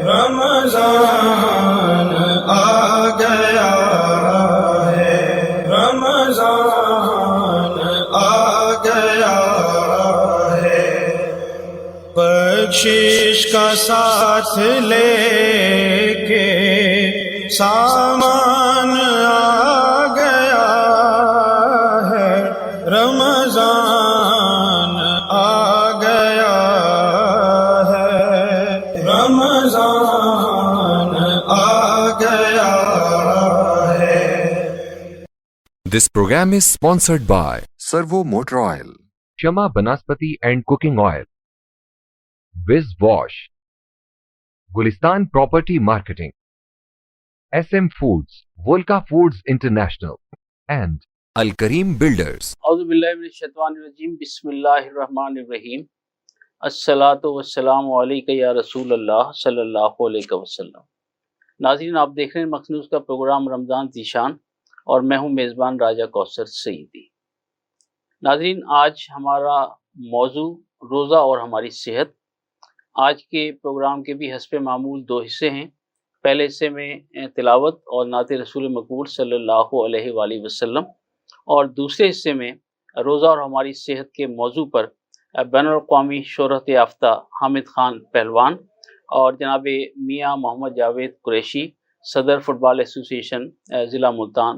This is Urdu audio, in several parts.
رمضان آ گیا ہے، رمضان آ گیا ہے، بخشش کا ساتھ لے کے سامان آ گیا ہے، رمضان آ گیا ہے، رمضان آ گیا ہے۔ This program is sponsored by Servo Motor Oil, Shama Banaspati and Cooking Oil, Wiz Wash, Gulistan Property Marketing, SM Foods, Volca Foods International, and Al Kareem Builders. اعوذ باللہ من الشیطان الرجیم، بسم اللہ الرحمن الرحیم، الصلاۃ والسلام علیک یا رسول اللہ صلی اللہ علیہ وسلم۔ ناظرین، آپ دیکھ رہے ہیں مخنوز کا پروگرام رمضان ذیشان، اور میں ہوں میزبان راجہ کوثر سعیدی۔ ناظرین، آج ہمارا موضوع روزہ اور ہماری صحت۔ آج کے پروگرام کے بھی حسب معمول دو حصے ہیں۔ پہلے حصے میں تلاوت اور نعت رسول مقبول صلی اللہ علیہ وآلہ وسلم، اور دوسرے حصے میں روزہ اور ہماری صحت کے موضوع پر بین الاقوامی شہرت یافتہ حامد خان پہلوان اور جناب میاں محمد جاوید قریشی، صدر فٹ بال ایسوسی ایشن ضلع ملتان،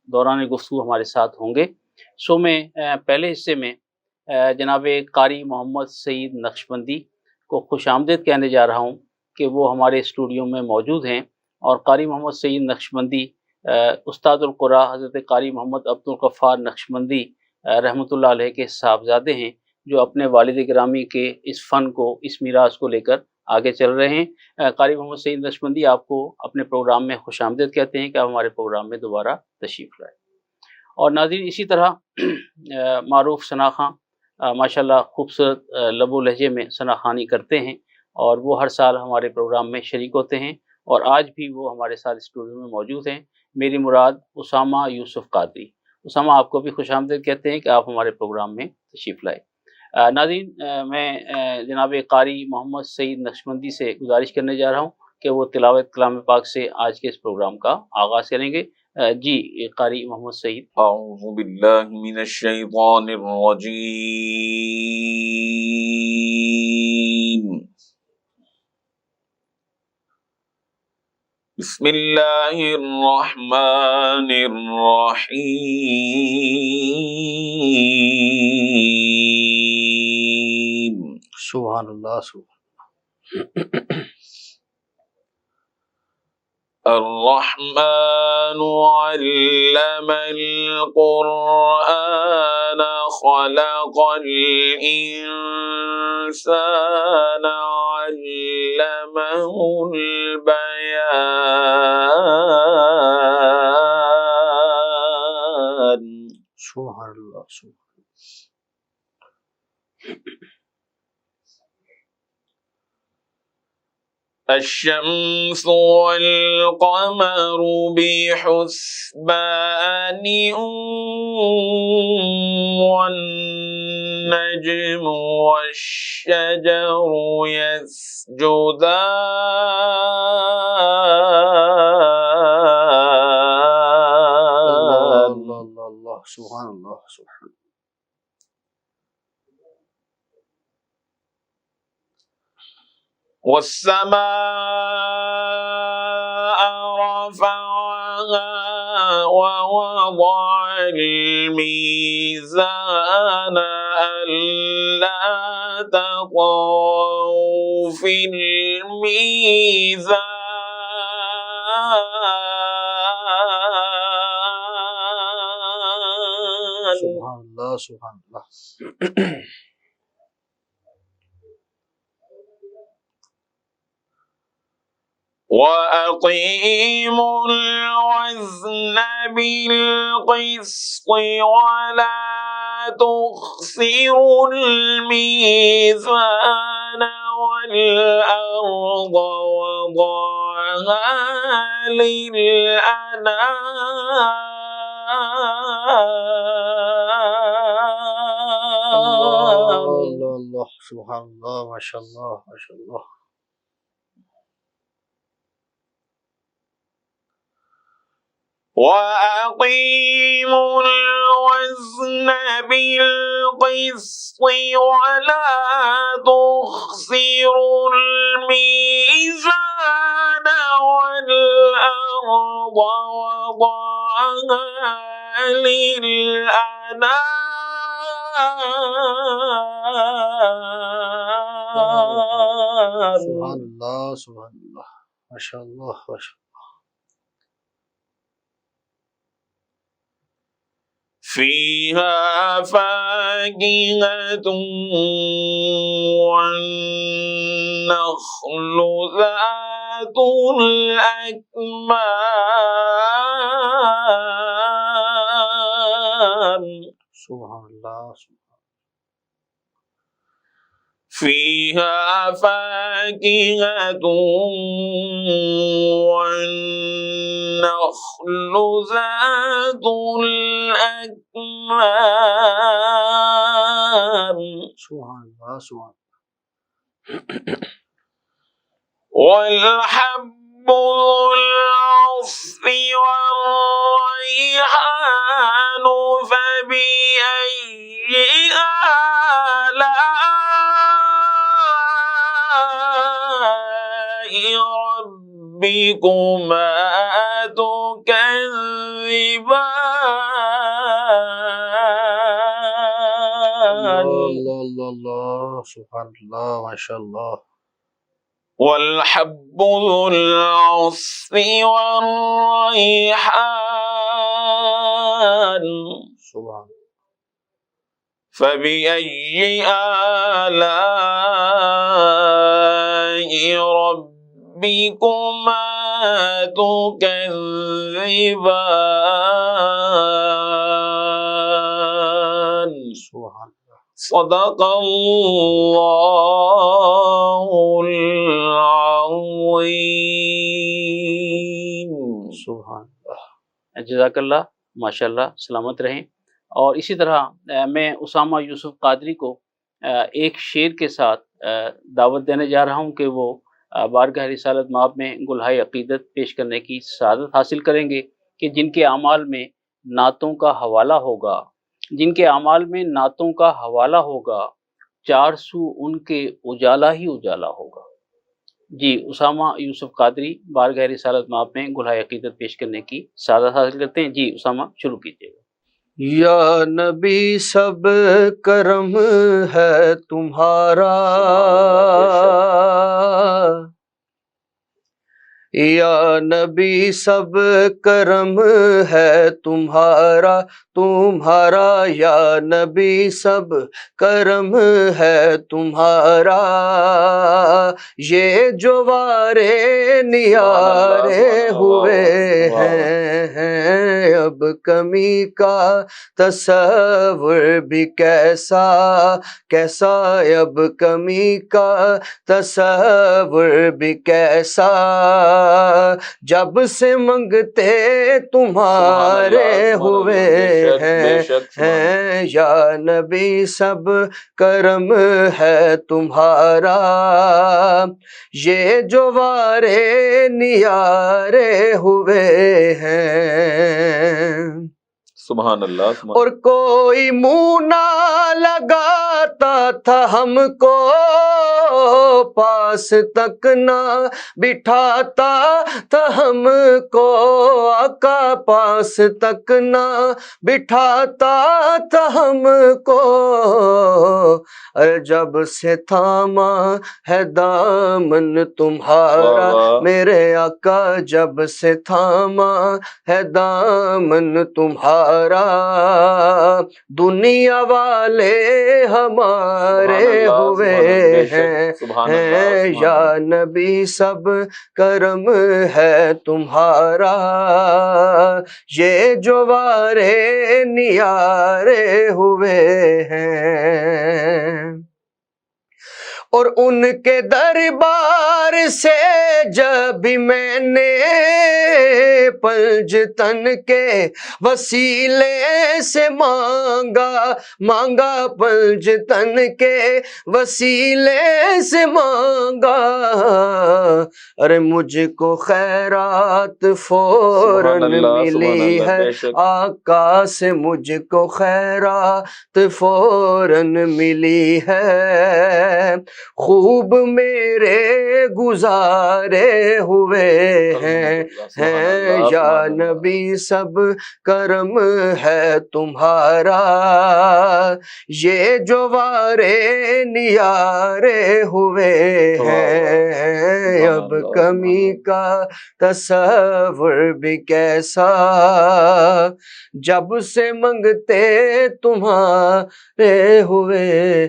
دوران گفتگو ہمارے ساتھ ہوں گے۔ میں پہلے حصے میں جناب قاری محمد سعید نقشبندی کو خوش آمدید کہنے جا رہا ہوں کہ وہ ہمارے اسٹوڈیو میں موجود ہیں، اور قاری محمد سعید نقشبندی استاد القراء حضرت قاری محمد عبدالغفار نقشبندی رحمۃ اللہ علیہ کے صاحبزادے ہیں، جو اپنے والد گرامی کے اس فن کو، اس میراث کو لے کر آگے چل رہے ہیں۔ قاری محمد سعید نقشبندی آپ کو اپنے پروگرام میں خوش آمدید کہتے ہیں کہ آپ ہمارے پروگرام میں دوبارہ تشریف لائیں۔ اور ناظرین، اسی طرح معروف ثنا خان ماشاءاللہ خوبصورت لب و لہجے میں ثنا خوانی کرتے ہیں، اور وہ ہر سال ہمارے پروگرام میں شریک ہوتے ہیں، اور آج بھی وہ ہمارے ساتھ اسٹوڈیو میں موجود ہیں۔ میری مراد اسامہ یوسف قادری۔ اسامہ، آپ کو بھی خوش آمدید کہتے ہیں کہ آپ ہمارے پروگرام میں تشریف لائیں۔ ناظرین، میں جناب قاری محمد سعید نقشبندی سے گزارش کرنے جا رہا ہوں کہ وہ تلاوت کلام پاک سے آج کے اس پروگرام کا آغاز کریں گے۔ جی قاری محمد سعید۔ اعوذ باللہ من الشیطان الرجیم، بسم اللہ الرحمن الرحیم۔ سبحان اللہ، سبحان الرحمن علم القرآن خلق الإنسان علمه البيان۔ سبحان اللہ، سبحان الشمس والقمر بحسبان والنجم والشجر يسجدان۔ اللہ، اللہ، سبحان اللہ، سبحان اللہ۔ والسماء رفعها ووضع الميزان ألا تطغوا في الميزان۔ سبحان اللہ، سبحان اللہ۔ وَأَقِيمُوا الْوَزْنَ بِالْقِسْطِ وَلَا تُخْسِرُوا الْمِيزَانَ وَالْأَرْضَ وَضَعَهَا لِلْأَنَامِ۔ سبحان اللہ، ماشاء اللہ، ماشاء اللہ. وأقيموا الوزن بالقسط ولا تخسروا الميزان والأرض وضعها سبحان للأنام. اللہ، سبحان اللہ، ماشاء اللہ، ماشاء اللہ. فيها فاكهة والنخل ذات الأكمام. سبحان اللہ، فيها فاكهة والنخل ذات الأكمام. سبحان اللہ، سبحان والحب ذو العصف والريحان فبأي آلاء ربكما تكذبان. اللہ، اللہ، اللہ، سبحان اللہ، ماشاء اللہ. والحب ذو العصف والريحان سبحان فبأي آلاء ربكما تكذبان. سبحان صدق اللہ العظیم. سبحان اللہ. جزاک اللہ، ماشاء اللہ، سلامت رہیں. اور اسی طرح میں اسامہ یوسف قادری کو ایک شعر کے ساتھ دعوت دینے جا رہا ہوں کہ وہ بارگاہ رسالت مآب میں گلہائے عقیدت پیش کرنے کی سعادت حاصل کریں گے کہ جن کے اعمال میں نعتوں کا حوالہ ہوگا، جن کے اعمال میں نعتوں کا حوالہ ہوگا، چار سو ان کے اجالا ہی اجالا ہوگا. جی اسامہ یوسف قادری بارگاہ رسالت مآب میں گلہائے عقیدت پیش کرنے کی سعادت حاصل کرتے ہیں. جی اسامہ شروع کیجیے گا. یا نبی سب کرم ہے تمہارا، یا نبی سب کرم ہے تمہارا، تمہارا یا نبی سب کرم ہے تمہارا. یہ جو وارے نیارے ہوئے ہیں، اب کمی کا تصور بھی کیسا کیسا، اب کمی کا تصور بھی کیسا. جب سے منگتے تمہارے ہوئے ہیں، یا نبی سب کرم ہے تمہارا. یہ جو وارے نیارے ہوئے ہیں، سبحان اللہ. اور کوئی منہ نہ لگاتا تھا ہم کو، پاس تک نہ بٹھاتا تھا ہم کو، آقا پاس تک نہ بٹھاتا تھا ہم کو. جب سے تھاما ہے دامن تمہارا میرے آقا، جب سے تھاما ہے دامن تمہارا، دنیا والے ہمارے ہوئے ہیں. یا نبی سب کرم ہے تمہارا، یہ جو وارے نیارے ہوئے ہیں. اور ان کے دربار سے جب بھی میں نے پنج تن کے وسیلے سے مانگا پنج تن کے وسیلے سے مانگا، ارے مجھ کو خیرات فوراً ملی ہے، آقا سے مجھ کو خیرات فوراً ملی ہے، خوب میرے گزارے ہوئے ہیں یا نبی سب کرم ہے تمہارا، یہ جو وارے نیارے ہوئے ہیں، اب کمی کا تصور بھی کیسا جب سے منگتے تمہارے ہوئے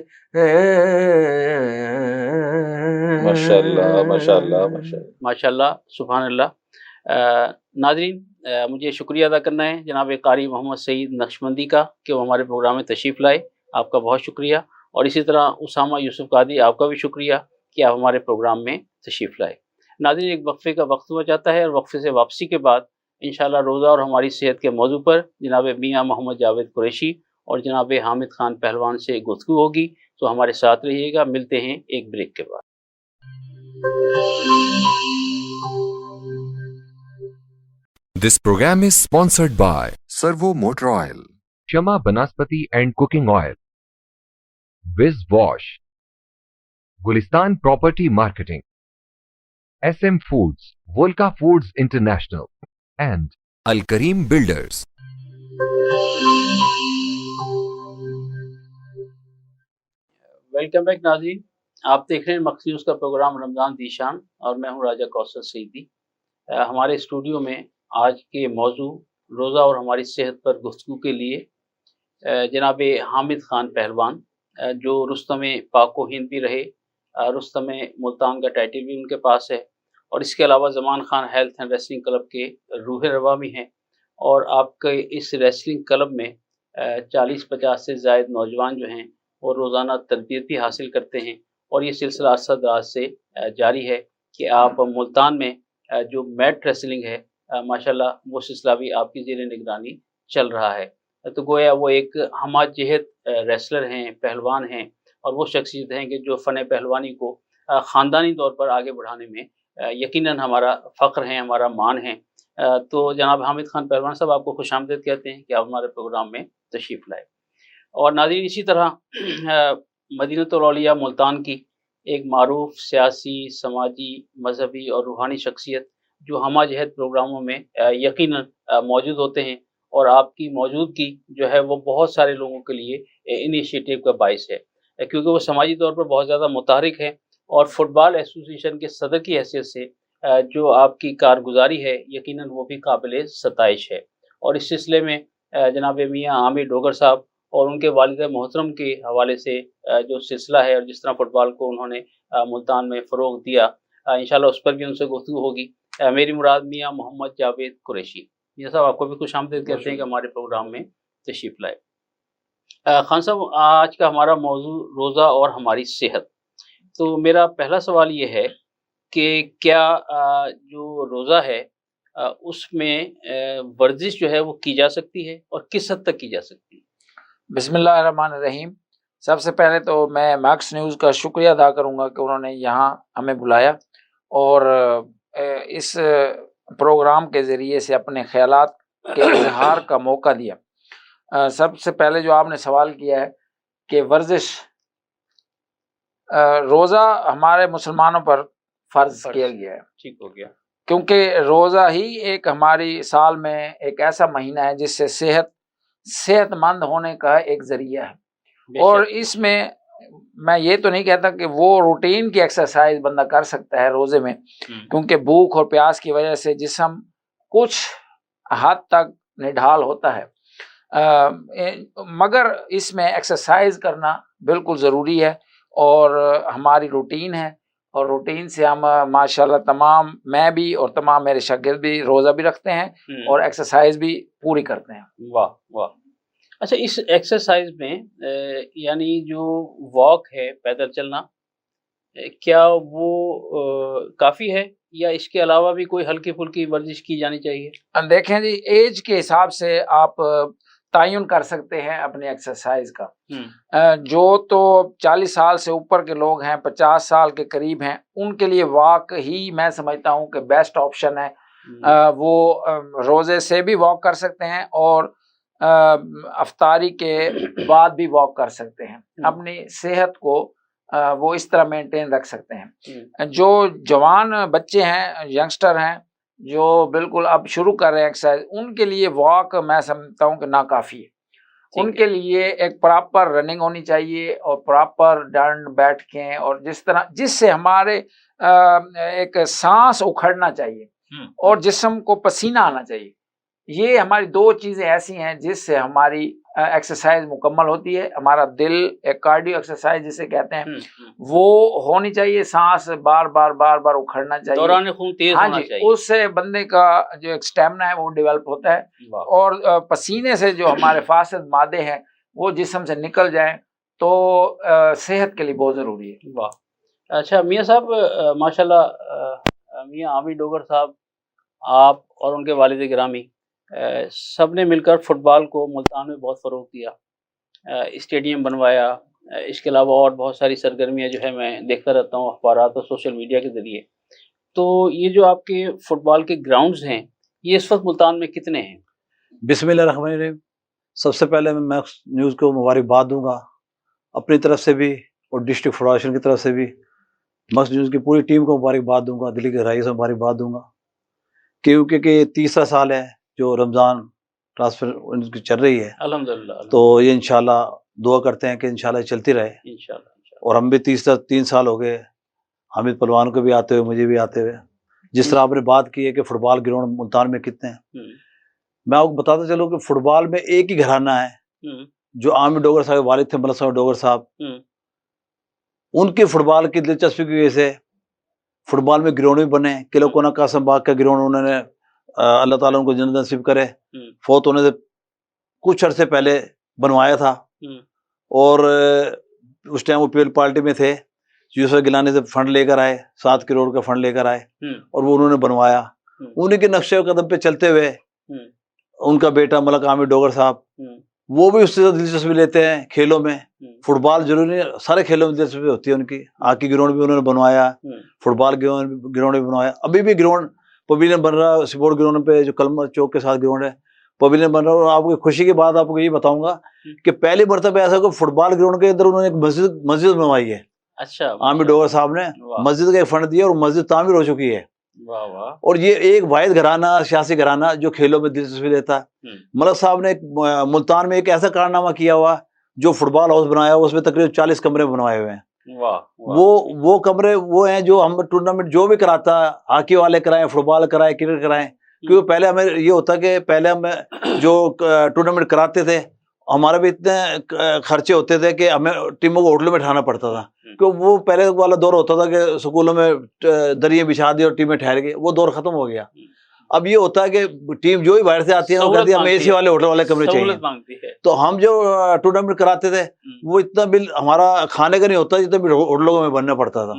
ماشاءاللہ ماشاءاللہ ماشاءاللہ ماشاءاللہ سبحان اللہ۔ ناظرین، مجھے شکریہ ادا کرنا ہے جناب قاری محمد سعید نقشبندی کا کہ وہ ہمارے پروگرام میں تشریف لائے، آپ کا بہت شکریہ، اور اسی طرح اسامہ یوسف قادری آپ کا بھی شکریہ کہ آپ ہمارے پروگرام میں تشریف لائے۔ ناظرین، ایک وقفے کا وقت ہو جاتا ہے، اور وقفے سے واپسی کے بعد انشاءاللہ روزہ اور ہماری صحت کے موضوع پر جناب میاں محمد جاوید قریشی اور جناب حامد خان پہلوان سے گفتگو ہوگی، تو ہمارے ساتھ رہیے گا۔ ملتے ہیں ایک بریک کے بعد۔ This program is sponsored by Servo Motor Oil, Shama Banaspati and Cooking Oil, Wiz Wash, Gulistan Property Marketing, SM Foods, Volca Foods International, and Al Kareem Builders. Welcome back ناظرین، آپ دیکھ رہے ہیں مکس نیوز کا پروگرام رمضان ذیشان، اور میں ہوں راجہ کوثر سعیدی۔ ہمارے اسٹوڈیو میں آج کے موضوع روزہ اور ہماری صحت پر گفتگو کے لیے جناب حامد خان پہلوان، جو رستم پاک و ہند بھی رہے، رستم ملتان کا ٹائٹل بھی ان کے پاس ہے، اور اس کے علاوہ Zaman Khan health and wrestling club کے روح روا بھی ہیں، اور آپ کے اس ریسلنگ کلب میں 40-50 سے زائد نوجوان جو ہیں وہ روزانہ تربیت بھی حاصل کرتے ہیں، اور یہ سلسلہ عرصہ دراز سے جاری ہے کہ آپ ملتان میں جو میٹ ریسلنگ ہے ماشاءاللہ وہ سلسلہ بھی آپ کی زیر نگرانی چل رہا ہے، تو گویا وہ ایک ہمہ جہت ریسلر ہیں، پہلوان ہیں، اور وہ شخصیت ہیں کہ جو فن پہلوانی کو خاندانی طور پر آگے بڑھانے میں یقیناً ہمارا فخر ہے، ہمارا مان ہے۔ تو جناب حامد خان پہلوان صاحب، آپ کو خوش آمدید کہتے ہیں کہ آپ ہمارے پروگرام میں تشریف لائے۔ اور ناظرین، اسی طرح مدینۃ الاولیاء ملتان کی ایک معروف سیاسی، سماجی، مذہبی اور روحانی شخصیت جو ہمہ جہت پروگراموں میں یقیناً موجود ہوتے ہیں، اور آپ کی موجودگی جو ہے وہ بہت سارے لوگوں کے لیے انیشیٹو کا باعث ہے، کیونکہ وہ سماجی طور پر بہت زیادہ متحرک ہے، اور فٹ بال ایسوسی ایشن کے صدر کی حیثیت سے جو آپ کی کارگزاری ہے یقیناً وہ بھی قابل ستائش ہے۔ اور اس سلسلے میں جناب میاں عامر ڈوگر صاحب اور ان کے والد محترم کے حوالے سے جو سلسلہ ہے، اور جس طرح فٹ بال کو انہوں نے ملتان میں فروغ دیا، انشاءاللہ اس پر بھی ان سے گفتگو ہوگی۔ میری مراد میاں محمد جاوید قریشی۔ میاں صاحب، آپ کو بھی خوش آمدید کہتے ہیں کہ ہمارے پروگرام میں تشریف لائے۔ خان صاحب، آج کا ہمارا موضوع روزہ اور ہماری صحت۔ تو میرا پہلا سوال یہ ہے کہ کیا جو روزہ ہے اس میں ورزش جو ہے وہ کی جا سکتی ہے، اور کس حد تک کی جا سکتی ہے؟ بسم اللہ الرحمن الرحیم۔ سب سے پہلے تو میں میکس نیوز کا شکریہ ادا کروں گا کہ انہوں نے یہاں ہمیں بلایا اور اس پروگرام کے ذریعے سے اپنے خیالات کے اظہار کا موقع دیا۔ سب سے پہلے جو آپ نے سوال کیا ہے کہ ورزش، روزہ ہمارے مسلمانوں پر فرض کیا گیا ہے، ٹھیک ہو گیا، کیونکہ روزہ ہی ایک ہماری سال میں ایک ایسا مہینہ ہے جس سے صحت مند ہونے کا ایک ذریعہ ہے۔ اور اس میں یہ تو نہیں کہتا کہ وہ روٹین کی ایکسرسائز بندہ کر سکتا ہے روزے میں، کیونکہ بھوک اور پیاس کی وجہ سے جسم کچھ حد تک نڈھال ہوتا ہے، مگر اس میں ایکسرسائز کرنا بالکل ضروری ہے، اور ہماری روٹین ہے، اور روٹین سے ہم ماشاءاللہ تمام، میں بھی اور تمام میرے شاگرد بھی روزہ بھی رکھتے ہیں اور ایکسرسائز بھی پوری کرتے ہیں۔ واہ واہ۔ اچھا، اس ایکسرسائز میں یعنی جو واک ہے، پیدل چلنا، کیا وہ کافی ہے یا اس کے علاوہ بھی کوئی ہلکی پھلکی ورزش کی جانی چاہیے؟ دیکھیں جی، ایج کے حساب سے آپ تعین کر سکتے ہیں اپنی ایکسرسائز کا. جو تو 40 سال سے اوپر کے لوگ ہیں، 50 سال کے قریب ہیں، ان کے لیے واک ہی میں سمجھتا ہوں کہ بیسٹ آپشن ہے. وہ روزے سے بھی واک کر سکتے ہیں اور افطاری کے بعد بھی واک کر سکتے ہیں. اپنی صحت کو وہ اس طرح مینٹین رکھ سکتے ہیں. جو جوان بچے ہیں، ینگسٹر ہیں، جو بالکل اب شروع کر رہے ہیں ایکسرسائز، ان کے لیے واک میں سمجھتا ہوں کہ ناکافی ہے. ان کے لیے ایک پراپر رننگ ہونی چاہیے اور پراپر ڈنڈ بیٹھیں، اور جس سے ہمارے ایک سانس اکھڑنا چاہیے اور جسم کو پسینہ آنا چاہیے. یہ ہماری دو چیزیں ایسی ہیں جس سے ہماری ایکسرسائز مکمل ہوتی ہے. ہمارا دل، ایک کارڈیو ایکسرسائز جسے کہتے ہیں، وہ ہونی چاہیے. سانس بار بار اکھڑنا چاہیے، دوران خون تیز ہونا چاہیے. اس سے بندے کا جو ایک اسٹیمنا ہے وہ ڈیولپ ہوتا ہے، اور پسینے سے جو ہمارے فاسد مادے ہیں وہ جسم سے نکل جائیں تو صحت کے لیے بہت ضروری ہے. واہ. اچھا میاں صاحب، ماشاءاللہ میاں عامر ڈوگر صاحب، آپ اور ان کے والد گرامی سب نے مل کر فٹ بال کو ملتان میں بہت فروغ دیا، اسٹیڈیم بنوایا. اس کے علاوہ اور بہت ساری سرگرمیاں جو ہے میں دیکھتا رہتا ہوں اخبارات اور سوشل میڈیا کے ذریعے. تو یہ جو آپ کے فٹ بال کے گراؤنڈز ہیں، یہ اس وقت ملتان میں کتنے ہیں؟ بسم اللہ الرحمن الرحیم. سب سے پہلے میں میکس نیوز کو مبارکباد دوں گا اپنی طرف سے بھی، اور ڈسٹرکٹ فیڈریشن کی طرف سے بھی میکس نیوز کی پوری ٹیم کو مبارکباد دوں گا، دلی کی گہرائی سے مبارکباد دوں گا، کیونکہ کہ 3 سال ہے جو رمضان ٹرانسفر ان کی چل رہی ہے. الحمدللہ. تو یہ انشاءاللہ دعا کرتے ہیں کہ انشاءاللہ چلتی رہے. انشاءاللہ. اور ہم بھی 3 سال ہو گئے حامد پلوان کو بھی آتے ہوئے، مجھے بھی آتے ہوئے. جس طرح آپ نے بات کی ہے کہ فٹ بال گراؤنڈ ملتان میں کتنے ہیں، میں آپ کو بتاتا چلوں کہ فٹ بال میں ایک ہی گھرانہ ہے جو عامر ڈوگر صاحب والد تھے، ملک صاحب ڈوگر صاحب. ان کی فٹ بال کی دلچسپی کی وجہ سے فٹ بال میں گراؤنڈ بھی بنے. قلعہ کونا قاسم باغ کا گراؤنڈ انہوں نے، اللہ تعالیٰ ان کو جنت نصیب کرے، فوت ہونے سے کچھ عرصے پہلے بنوایا تھا. اور اس ٹائم وہ پیل پارٹی میں تھے، یوسف گیلانی سے فنڈ لے کر آئے، 7 کروڑ کا فنڈ لے کر آئے، اور وہ انہوں نے بنوایا. انہیں کے نقشے قدم پہ چلتے ہوئے ان کا بیٹا ملک عامر ڈوگر صاحب، وہ بھی اس سے دلچسپی لیتے ہیں کھیلوں میں. فٹ بال ضروری نہیں، سارے کھیلوں میں دلچسپی ہوتی ہے ان کی. ہاکی گراؤنڈ بھی انہوں نے بنوایا، فٹ بال گراؤنڈ بھی بنوایا. ابھی بھی گراؤنڈ پویلین بن رہا ہے سپورٹ گراؤنڈ پہ، جو کلمہ چوک کے ساتھ گراؤنڈ ہے، پویلین بن رہا ہے. اور آپ کو خوشی کی بات آپ کو یہ بتاؤں گا کہ پہلی مرتبہ ایسا کہ فٹ بال گراؤنڈ کے اندر انہوں نے ایک مسجد بنوائی ہے. اچھا. عامر ڈوگر صاحب نے مسجد کا ایک فنڈ دیا اور مسجد تعمیر ہو چکی ہے. اور یہ ایک واحد گھرانہ، سیاسی گھرانہ جو کھیلوں میں دلچسپی لیتا ہے. ملک صاحب نے ملتان میں ایک ایسا کارنامہ کیا ہوا جو فٹ بال ہاؤس بنایا ہوا، اس میں تقریباً 40 کمرے بنوائے ہوئے ہیں. وہ کمرے وہ ہیں جو ہم ٹورنامنٹ جو بھی کراتا ہے، ہاکی والے کرائیں، فٹ بال کرائیں، کرکٹ کرائیں. کیونکہ پہلے ہمیں یہ ہوتا کہ پہلے ہم جو ٹورنامنٹ کراتے تھے ہمارے بھی اتنے خرچے ہوتے تھے کہ ہمیں ٹیموں کو ہوٹلوں میں ٹھہرنا پڑتا تھا. کیونکہ وہ پہلے والا دور ہوتا تھا کہ اسکولوں میں دریا بچھا دی اور ٹیمیں ٹھہر گئی، وہ دور ختم ہو گیا. اب یہ ہوتا ہے کہ ٹیم جو ہی باہر سے آتی ہے وہ کہتی ہے ہمیں اے سی والے ہوٹل والے کمرے چاہیے. تو ہم جو ٹورنامنٹ کراتے تھے وہ اتنا بل ہمارا کھانے کا نہیں ہوتا جتنا بل ہوٹلوں میں بننا پڑتا تھا.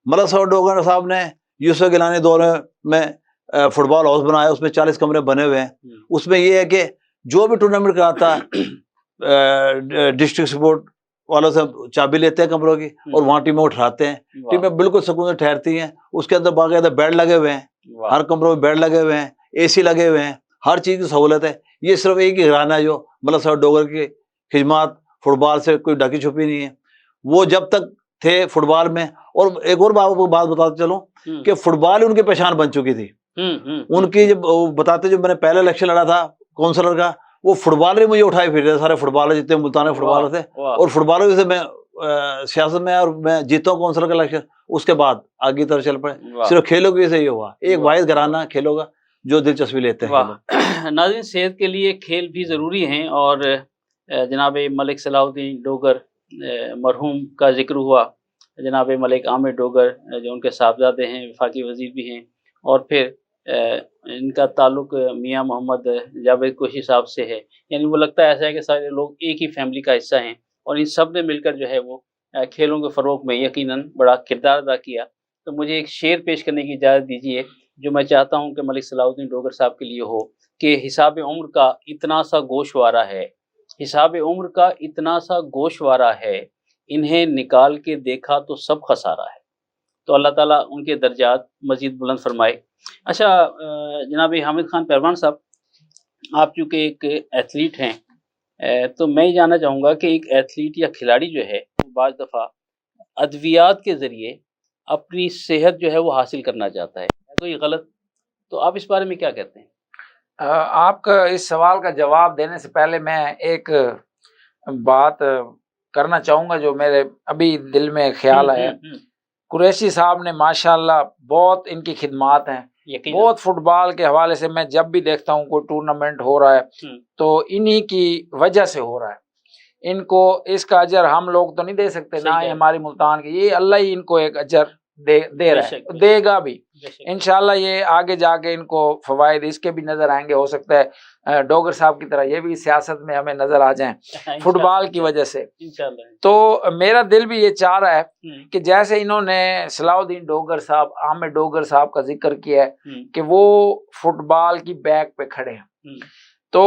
ملک صاحب ڈوگر صاحب نے یوسف گیلانی دور میں فٹ بال ہاؤس بنایا، اس میں 40 کمرے بنے ہوئے ہیں. اس میں یہ ہے کہ جو بھی ٹورنامنٹ کراتا ہے ڈسٹرکٹ سپورٹ والوں سے چابی لیتے ہیں کمروں کی اور وہاں ٹیموں کو ٹھہراتے ہیں. ٹیمیں بالکل سکون سے ٹھہرتی ہیں. اس کے اندر باقاعدہ بیڈ لگے ہوئے ہیں، ہر کمروں میں بیڈ لگے ہوئے ہیں، اے سی لگے ہوئے ہیں، ہر چیز کی سہولت ہے. یہ صرف ایک ہی گھرانہ ہے جو ملک صاحب ڈوگر کی خدمات فٹ بال سے کوئی ڈھکی چھپی نہیں ہے. وہ جب تک تھے فٹ بال میں. اور ایک اور بات بتاتے چلوں کہ فٹ بال ان کی پہچان بن چکی تھی. ان کی جب بتاتے، جب میں نے پہلا الیکشن لڑا تھا کونسلر کا، وہ فٹ بالر ہی مجھے اٹھائے پھر رہے، سارے فٹ بالر جتنے ملتان فٹ بالر تھے، اور فٹ بالر سے میں سیاست میں اور میں جیتا ہوں کونسلر کا الیکشن. اس کے بعد آگے طرف چل پڑے. صرف کھیلوں کی وجہ سے یہ ہوا، ایک واحد گھرانہ کھیلوں کا جو دلچسپی لیتے ہیں. ناظرین، صحت کے لیے کھیل بھی ضروری ہیں، اور جناب ملک صلاح الدین ڈوگر مرحوم کا ذکر ہوا. جناب ملک عامر ڈوگر جو ان کے صاحبزادے ہیں، وفاقی وزیر بھی ہیں، اور پھر ان کا تعلق میاں محمد جاوید کوشی صاحب سے ہے. یعنی وہ لگتا ہے ایسا ہے کہ سارے لوگ ایک ہی فیملی کا حصہ ہیں، اور ان سب نے مل کر جو ہے وہ کھیلوں کے فروغ میں یقیناً بڑا کردار ادا کیا. تو مجھے ایک شعر پیش کرنے کی اجازت دیجیے جو میں چاہتا ہوں کہ ملک صلاح الدین ڈوگر صاحب کے لیے ہو کہ حساب عمر کا اتنا سا گوشوارہ ہے، حساب عمر کا اتنا سا گوشوارہ ہے، انہیں نکال کے دیکھا تو سب خسارہ ہے. تو اللہ تعالیٰ ان کے درجات مزید بلند فرمائے. اچھا جناب حامد خان پہلوان صاحب، آپ چونکہ ایک ایتھلیٹ ہیں تو میں یہ جاننا چاہوں گا کہ ایک ایتھلیٹ یا کھلاڑی جو ہے وہ بعض دفعہ ادویات کے ذریعے اپنی صحت جو ہے وہ حاصل کرنا چاہتا ہے تو یہ غلط، تو آپ اس بارے میں کیا کہتے ہیں؟ آپ کا اس سوال کا جواب دینے سے پہلے میں ایک بات کرنا چاہوں گا جو میرے ابھی دل میں خیال ہے. قریشی صاحب نے ماشاءاللہ بہت ان کی خدمات ہیں، بہت فٹ بال کے حوالے سے میں جب بھی دیکھتا ہوں کوئی ٹورنامنٹ ہو رہا ہے تو انہی کی وجہ سے ہو رہا ہے. ان کو اس کا اجر ہم لوگ تو نہیں دے سکتے، نہ ہی ہماری ملتان کی، یہ اللہ ہی ان کو ایک اجر دے رہا ہے، دے گا بھی انشاءاللہ. یہ آگے جا کے ان کو فوائد اس کے بھی نظر آئیں گے، ہو سکتا ہے ڈوگر صاحب کی طرح یہ بھی سیاست میں ہمیں نظر آ جائیں فٹ بال کی وجہ سے. تو میرا دل بھی یہ چاہ رہا ہے کہ جیسے انہوں نے صلاح الدین ڈوگر صاحب، حامد ڈوگر صاحب کا ذکر کیا ہے کہ وہ فٹ بال کی بیک پہ کھڑے ہیں، تو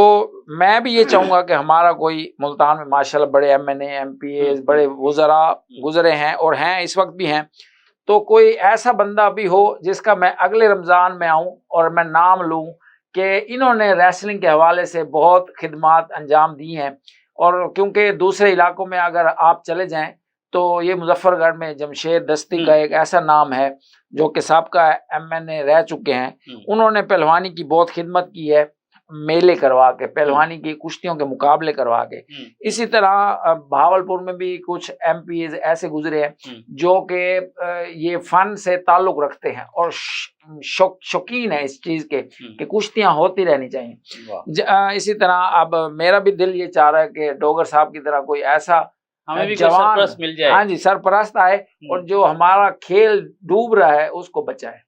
میں بھی یہ چاہوں گا کہ ہمارا کوئی ملتان میں ماشاءاللہ بڑے ایم این اے، ایم پی اے، بڑے وزراء گزرے ہیں اور ہیں اس وقت بھی ہیں، تو کوئی ایسا بندہ بھی ہو جس کا میں اگلے رمضان میں آؤں اور میں نام لوں کہ انہوں نے ریسلنگ کے حوالے سے بہت خدمات انجام دی ہیں. اور کیونکہ دوسرے علاقوں میں اگر آپ چلے جائیں تو یہ مظفر گڑھ میں جمشید دستی کا ایک ایسا نام ہے جو کہ سابقہ ایم این اے رہ چکے ہیں، انہوں نے پہلوانی کی بہت خدمت کی ہے، میلے کروا کے، پہلوانی کی کشتیوں کے مقابلے کروا کے. اسی طرح بہاولپور میں بھی کچھ ایم پی ایز ایسے گزرے ہیں جو کہ یہ فن سے تعلق رکھتے ہیں اور شوقین ہے اس چیز کے کہ کشتیاں ہوتی رہنی چاہیے. اسی طرح اب میرا بھی دل یہ چاہ رہا ہے کہ ڈوگر صاحب کی طرح کوئی ایسا ہمیں بھی جوان سرپرست مل جائے، ہاں جی سرپرست آئے اور جو ہمارا کھیل ڈوب رہا ہے اس کو بچائے.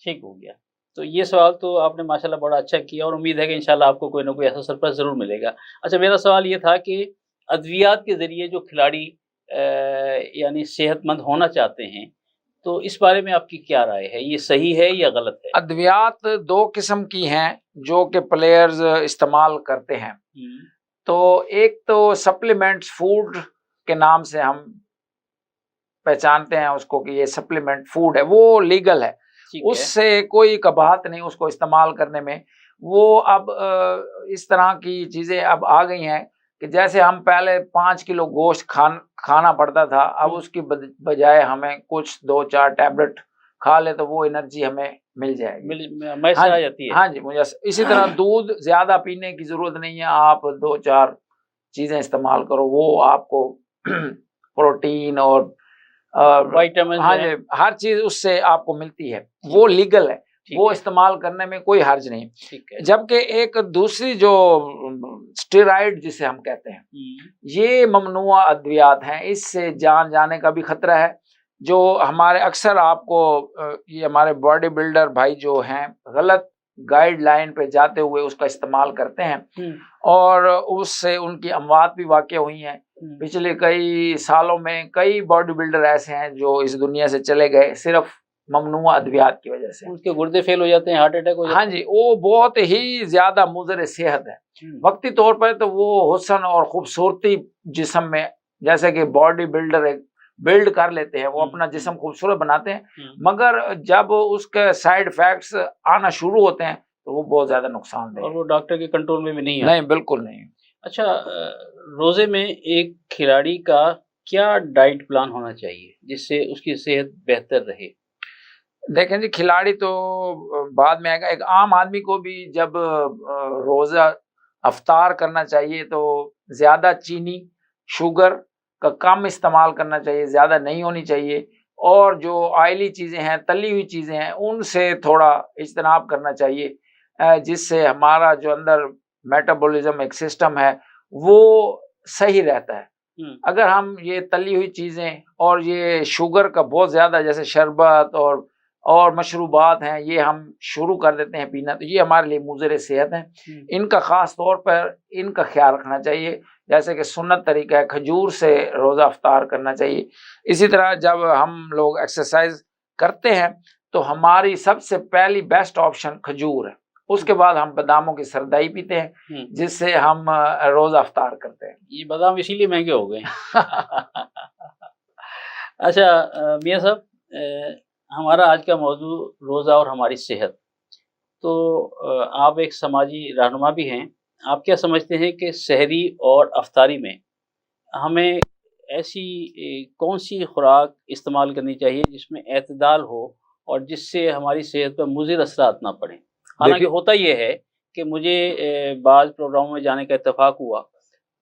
ٹھیک ہو گیا. تو یہ سوال تو آپ نے ماشاءاللہ بڑا اچھا کیا اور امید ہے کہ انشاءاللہ آپ کو کوئی نہ کوئی ایسا سرپرست ضرور ملے گا. اچھا میرا سوال یہ تھا کہ ادویات کے ذریعے جو کھلاڑی یعنی صحت مند ہونا چاہتے ہیں تو اس بارے میں آپ کی کیا رائے ہے، یہ صحیح ہے یا غلط ہے؟ ادویات دو قسم کی ہیں جو کہ پلیئرز استعمال کرتے ہیں. تو ایک تو سپلیمنٹس فوڈ کے نام سے ہم پہچانتے ہیں اس کو کہ یہ سپلیمنٹ فوڈ ہے، وہ لیگل ہے، اس سے کوئی قباحت نہیں اس کو استعمال کرنے میں. وہ اب اس طرح کی چیزیں اب آ گئی ہیں کہ جیسے ہم پہلے 5 کلو گوشت کھانا پڑتا تھا، اب اس کی بجائے ہمیں کچھ 2-4 ٹیبلٹ کھا لے تو وہ انرجی ہمیں مل جائے گی. ہاں جی مجھے اسی طرح دودھ زیادہ پینے کی ضرورت نہیں ہے، آپ 2-4 چیزیں استعمال کرو، وہ آپ کو پروٹین اور وائٹامن ہر چیز اس سے آپ کو ملتی ہے، وہ لیگل ہے، وہ استعمال کرنے میں کوئی حرج نہیں. جبکہ ایک دوسری جو اسٹیرائڈ جسے ہم کہتے ہیں یہ ممنوع ادویات ہیں، اس سے جان جانے کا بھی خطرہ ہے. جو ہمارے اکثر آپ کو یہ ہمارے باڈی بلڈر بھائی جو ہیں غلط گائیڈ لائن پہ جاتے ہوئے اس کا استعمال کرتے ہیں اور اس سے ان کی اموات بھی واقع ہوئی ہیں. پچھلے کئی سالوں میں کئی باڈی بلڈر ایسے ہیں جو اس دنیا سے چلے گئے صرف ممنوع ادویات کی وجہ سے. ان کے گردے فیل ہو جاتے ہیں، ہارٹ اٹیک ہو جاتا ہے. ہاں جی وہ بہت ہی زیادہ مضر صحت ہے. وقتی طور پر تو وہ حسن اور خوبصورتی جسم میں جیسے کہ باڈی بلڈر ایک بلڈ کر لیتے ہیں، وہ اپنا جسم خوبصورت بناتے ہیں، مگر جب اس کے سائیڈ ایفیکٹس آنا شروع ہوتے ہیں تو وہ بہت زیادہ نقصان دہ، اور وہ ڈاکٹر کے کنٹرول میں بھی نہیں ہے. نہیں بالکل نہیں. اچھا روزے میں ایک کھلاڑی کا کیا ڈائٹ پلان ہونا چاہیے جس سے اس کی صحت بہتر رہے؟ دیکھیں جی کھلاڑی تو بعد میں آئے گا، ایک عام آدمی کو بھی جب روزہ افطار کرنا چاہیے تو زیادہ چینی شوگر کا کم استعمال کرنا چاہیے، زیادہ نہیں ہونی چاہیے، اور جو آئلی چیزیں ہیں تلی ہوئی چیزیں ہیں ان سے تھوڑا اجتناب کرنا چاہیے، جس سے ہمارا جو اندر میٹابولزم ایک سسٹم ہے وہ صحیح رہتا ہے. اگر ہم یہ تلی ہوئی چیزیں اور یہ شوگر کا بہت زیادہ جیسے شربت اور مشروبات ہیں یہ ہم شروع کر دیتے ہیں پینا، تو یہ ہمارے لیے مضر صحت ہیں. ان کا خاص طور پر ان کا خیال رکھنا چاہیے. جیسے کہ سنت طریقہ ہے کھجور سے روزہ افطار کرنا چاہیے. اسی طرح جب ہم لوگ ایکسرسائز کرتے ہیں تو ہماری سب سے پہلی بیسٹ آپشن کھجور ہے. اس کے بعد ہم باداموں کی سردائی پیتے ہیں جس سے ہم روزہ افطار کرتے ہیں. یہ بادام اسی لیے مہنگے ہو گئے. اچھا میاں صاحب، ہمارا آج کا موضوع روزہ اور ہماری صحت. تو آپ ایک سماجی رہنما بھی ہیں. آپ کیا سمجھتے ہیں کہ سحری اور افطاری میں ہمیں ایسی کون سی خوراک استعمال کرنی چاہیے جس میں اعتدال ہو اور جس سے ہماری صحت پر مضر اثرات نہ پڑیں؟ حالانکہ ہوتا یہ ہے کہ مجھے بعض پروگراموں میں جانے کا اتفاق ہوا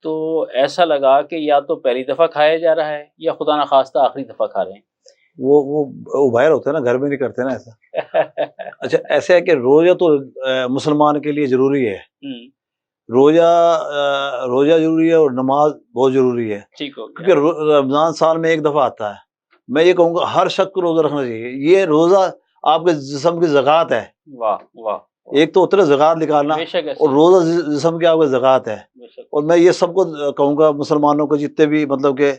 تو ایسا لگا کہ یا تو پہلی دفعہ کھایا جا رہا ہے یا خدا نخواستہ آخری دفعہ کھا رہے ہیں. وہ باہر ہوتے ہیں نا، گھر میں نہیں کرتے نا ایسا. اچھا ایسا ہے کہ روزہ تو مسلمان کے لیے ضروری ہے. روزہ ضروری ہے اور نماز بہت ضروری ہے. ٹھیک ہو گیا. کیونکہ رمضان سال میں ایک دفعہ آتا ہے. میں یہ کہوں گا ہر شخص کو روزہ رکھنا چاہیے. یہ روزہ آپ کے جسم کی زکوٰۃ ہے. واہ واہ. ایک تو ہوتا ہے زکوٰۃ نکالنا، اور روزہ جسم کی آپ کا زکوٰۃ ہے. اور میں یہ سب کو کہوں گا مسلمانوں کو جتنے بھی مطلب کہ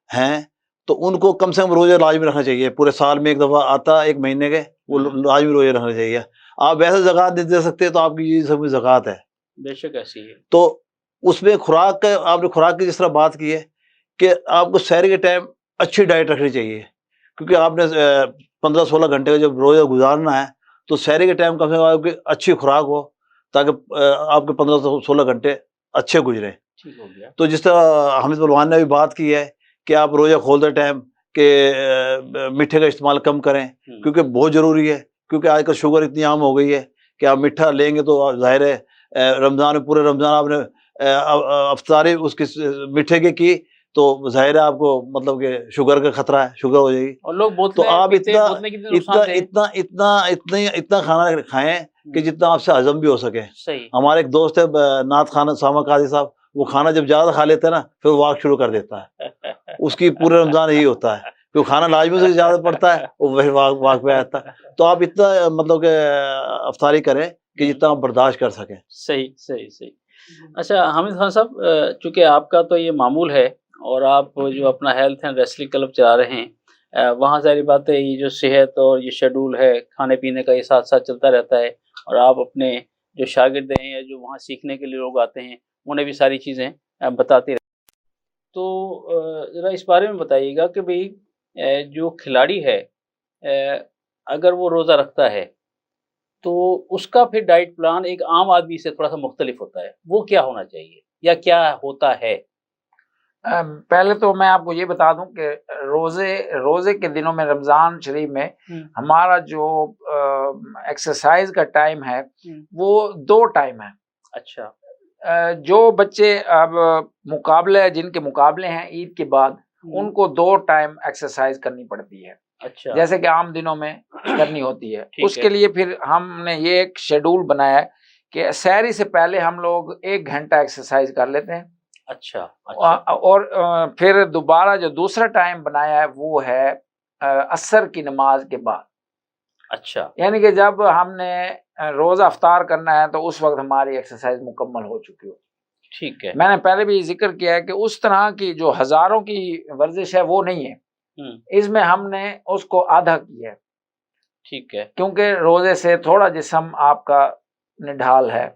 ہیں تو ان کو کم سے کم روزہ لازمی رکھنا چاہیے. پورے سال میں ایک دفعہ آتا ہے ایک مہینے کے، وہ لازمی روزہ رکھنا چاہیے. آپ ویسے زکوٰۃ نہیں دے سکتے تو آپ کی یہ سب کی زکوٰۃ ہے. بے شک ایسی ہے. تو اس میں خوراک کا آپ نے خوراک کی جس طرح بات کی ہے کہ آپ کو سحر کے ٹائم اچھی ڈائٹ رکھنی چاہیے، کیونکہ آپ نے 15-16 گھنٹے کا جب روزہ گزارنا ہے تو سحر کے ٹائم کم سے کم آپ کی اچھی خوراک ہو تاکہ آپ کے 15-16 گھنٹے اچھے گزریں. تو جس طرح حامد پہلوان نے بھی بات کی ہے کہ آپ روزہ کھولتے ٹائم کہ میٹھے کا استعمال کم کریں کیونکہ بہت ضروری ہے. کیونکہ آج کل شوگر اتنی عام ہو گئی ہے کہ آپ میٹھا لیں گے تو ظاہر ہے رمضان میں پورے رمضان آپ نے افطاری اس کی میٹھے کی تو ظاہر ہے آپ کو مطلب کہ شوگر کا خطرہ ہے، شوگر ہو جائے گی. اور لوگ تو آپ اتنا کھانا کھائیں کہ جتنا آپ سے ہضم بھی ہو سکے. ہمارے ایک دوست ہے نعت خان سامہ قاضی صاحب، وہ کھانا جب زیادہ کھا لیتا ہے نا پھر واک شروع کر دیتا ہے. اس کی پورے رمضان یہی ہوتا ہے کہ کھانا لازمی سے زیادہ پڑتا ہے وہ وہی واک پہ آتا ہے. تو آپ اتنا مطلب کہ افطاری کریں کہ جتنا آپ برداشت کر سکیں. صحیح. اچھا حامد خان صاحب، چونکہ آپ کا تو یہ معمول ہے اور آپ جو اپنا ہیلتھ اینڈ ریسلنگ کلب چلا رہے ہیں، وہاں ظاہری بات ہے یہ جو صحت اور یہ شیڈول ہے کھانے پینے کا یہ ساتھ ساتھ چلتا رہتا ہے، اور آپ اپنے جو شاگرد ہیں یا جو وہاں سیکھنے کے لیے لوگ آتے ہیں انہیں بھی ساری چیزیں بتاتے رہتے ہیں. تو ذرا اس بارے میں بتائیے گا کہ بھئی جو کھلاڑی ہے اگر وہ روزہ رکھتا ہے تو اس کا پھر ڈائٹ پلان ایک عام آدمی سے تھوڑا سا مختلف ہوتا ہے، وہ کیا ہونا چاہیے یا کیا ہوتا ہے؟ پہلے تو میں آپ کو یہ بتا دوں کہ روزے کے دنوں میں رمضان شریف میں ہمارا جو ایکسرسائز کا ٹائم ہے وہ 2 ٹائم ہے. اچھا. جو بچے اب مقابلے جن کے مقابلے ہیں عید کے بعد ان کو 2 ٹائم ایکسرسائز کرنی پڑتی ہے. اچھا. جیسے کہ عام دنوں میں کرنی ہوتی ہے. اس کے لیے پھر ہم نے یہ ایک شیڈول بنایا ہے کہ سحری سے پہلے ہم لوگ 1 گھنٹہ ایکسرسائز کر لیتے ہیں. اچھا. اور پھر دوبارہ جو دوسرا ٹائم بنایا ہے وہ ہے عصر کی نماز کے بعد. اچھا. یعنی کہ جب ہم نے روزہ افطار کرنا ہے تو اس وقت ہماری ایکسرسائز مکمل ہو چکی ہو. ٹھیک ہے. میں نے پہلے بھی ذکر کیا ہے کہ اس طرح کی جو ہزاروں کی ورزش ہے وہ نہیں ہے. اس میں ہم نے اس کو آدھا کیا ہے. ٹھیک ہے. کیونکہ روزے سے تھوڑا جسم آپ کا نڈھال ہے،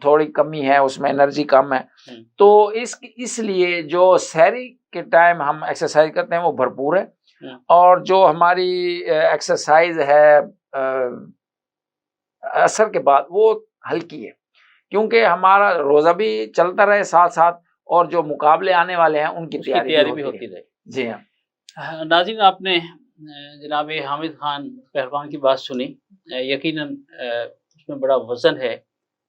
تھوڑی کمی ہے، اس میں انرجی کم ہے. تو اس لیے جو سحری کے ٹائم ہم ایکسرسائز کرتے ہیں وہ بھرپور ہے، اور جو ہماری ایکسرسائز ہے عصر کے بعد وہ ہلکی ہے، کیونکہ ہمارا روزہ بھی چلتا رہے ساتھ ساتھ اور جو مقابلے آنے والے ہیں ان کی تیاری بھی ہوتی رہے. جی ہاں. ناظرین، آپ نے جناب حامد خان پہلوان کی بات سنی. یقیناً اس میں بڑا وزن ہے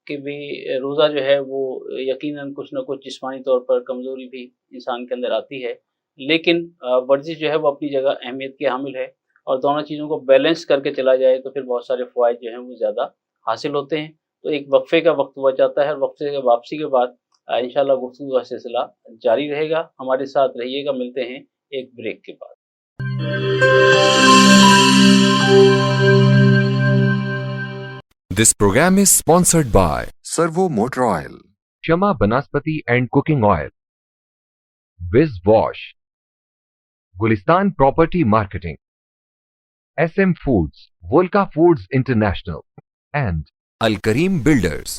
کہ بھی روزہ جو ہے وہ یقیناً کچھ نہ کچھ جسمانی طور پر کمزوری بھی انسان کے اندر آتی ہے، لیکن ورزش جو ہے وہ اپنی جگہ اہمیت کی حامل ہے، اور دونوں چیزوں کو بیلنس کر کے چلا جائے تو پھر بہت سارے فوائد جو ہیں وہ زیادہ حاصل ہوتے ہیں. تو ایک وقفے کا وقت ہوا جاتا ہے، اور وقفے کے واپسی کے بعد انشاءاللہ گفتگو کا سلسلہ جاری رہے گا. ہمارے ساتھ رہیے گا. ملتے ہیں ایک بریک کے بعد. This program is sponsored by Servo Motor Oil, Shama Banaspati and Cooking Oil, Viz Wash, Gulistan Property Marketing, SM Foods, Volca Foods International, and Al Kareem Builders.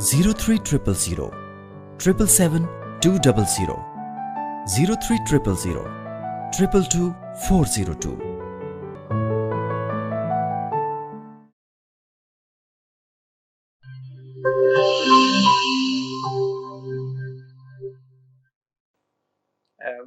0300 777 200 0300 222 402।